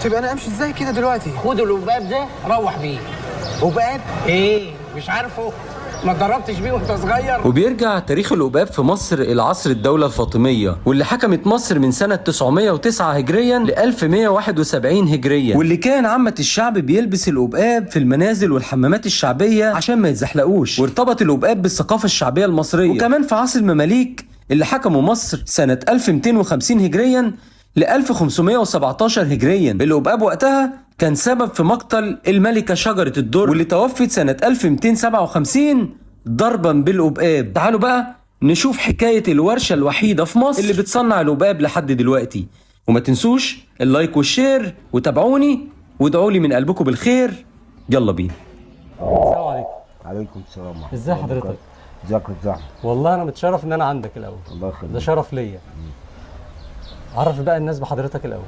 طب انا امشي ازاي كده دلوقتي؟ خد القباب ده روح بيه. قباب؟ ايه مش عارفه؟ ما اتدربتش بيه وانت صغير؟ وبيرجع تاريخ القباب في مصر إلى عصر الدولة الفاطمية، واللي حكمت مصر من سنة 909 هجريا ل 1171 هجريا، واللي كان عامة الشعب بيلبس القباب في المنازل والحمامات الشعبية عشان ما يتزحلقوش، وارتبط القباب بالثقافة الشعبية المصرية. وكمان في عصر المماليك اللي حكموا مصر سنة 1250 هجريا ل 1517 هجريا، القباب وقتها كان سبب في مقتل الملكة شجرة الدر، واللي توفت سنة 1257 ضربا بالقباب. تعالوا بقى نشوف حكاية الورشة الوحيدة في مصر اللي بتصنع القباب لحد دلوقتي. وما تنسوش اللايك والشير، وتابعوني وادعوا لي من قلبكم بالخير. يلا بينا. السلام عليكم. عليكم السلام ورحمة الله. ازي حضرتك؟ ازيك يا زحمة؟ والله انا متشرف ان انا عندك الاول. الله يخليك. ده شرف ليا. عرف بقى الناس بحضرتك الاول.